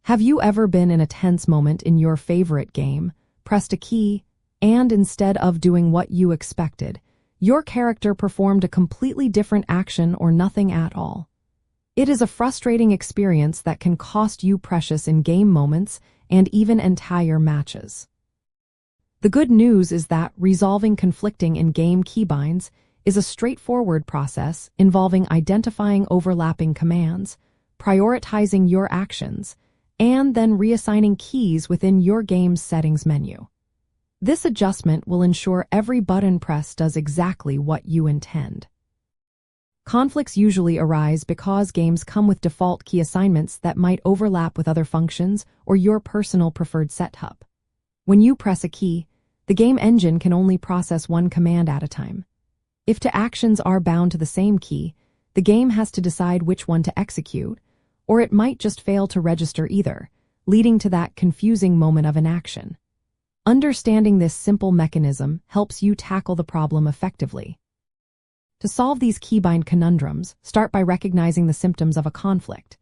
Have you ever been in a tense moment in your favorite game, pressed a key, and instead of doing what you expected, your character performed a completely different action or nothing at all? It is a frustrating experience that can cost you precious in-game moments and even entire matches. The good news is that resolving conflicting in-game keybinds is a straightforward process involving identifying overlapping commands, prioritizing your actions, and then reassigning keys within your game's settings menu. This adjustment will ensure every button press does exactly what you intend. Conflicts usually arise because games come with default key assignments that might overlap with other functions or your personal preferred setup. When you press a key, the game engine can only process one command at a time. If two actions are bound to the same key, the game has to decide which one to execute, or it might just fail to register either, leading to that confusing moment of inaction. Understanding this simple mechanism helps you tackle the problem effectively. To solve these keybind conundrums, start by recognizing the symptoms of a conflict.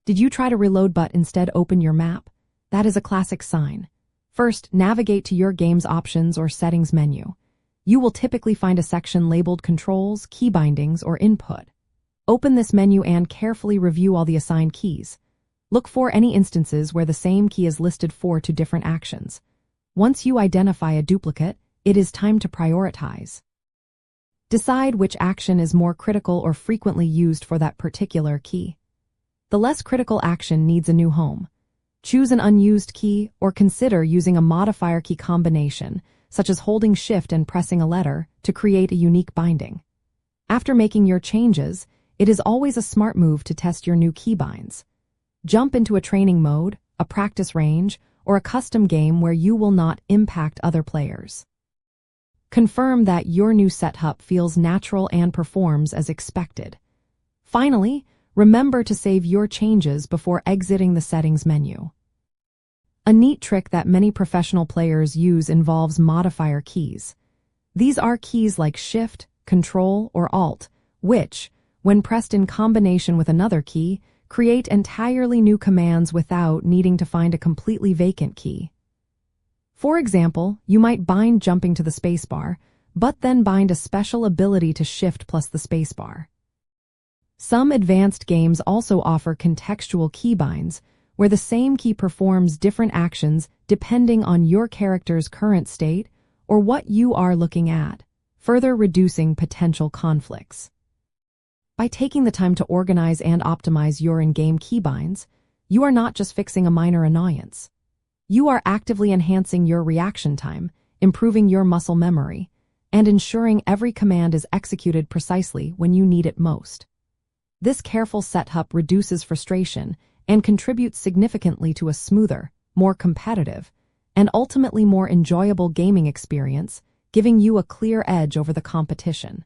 Did you try to reload but instead open your map? That is a classic sign. First, navigate to your game's options or settings menu. You will typically find a section labeled Controls, Key Bindings, or Input. Open this menu and carefully review all the assigned keys. Look for any instances where the same key is listed for two different actions. Once you identify a duplicate, it is time to prioritize. Decide which action is more critical or frequently used for that particular key. The less critical action needs a new home. Choose an unused key or consider using a modifier key combination, such as holding Shift and pressing a letter, to create a unique binding. After making your changes, it is always a smart move to test your new keybinds. Jump into a training mode, a practice range, or a custom game where you will not impact other players. Confirm that your new setup feels natural and performs as expected. Finally, remember to save your changes before exiting the settings menu. A neat trick that many professional players use involves modifier keys. These are keys like Shift, Control, or Alt, which, when pressed in combination with another key, create entirely new commands without needing to find a completely vacant key. For example, you might bind jumping to the spacebar, but then bind a special ability to Shift plus the spacebar. Some advanced games also offer contextual keybinds, where the same key performs different actions depending on your character's current state or what you are looking at, further reducing potential conflicts. By taking the time to organize and optimize your in-game keybinds, you are not just fixing a minor annoyance. You are actively enhancing your reaction time, improving your muscle memory, and ensuring every command is executed precisely when you need it most. This careful setup reduces frustration and contributes significantly to a smoother, more competitive, and ultimately more enjoyable gaming experience, giving you a clear edge over the competition.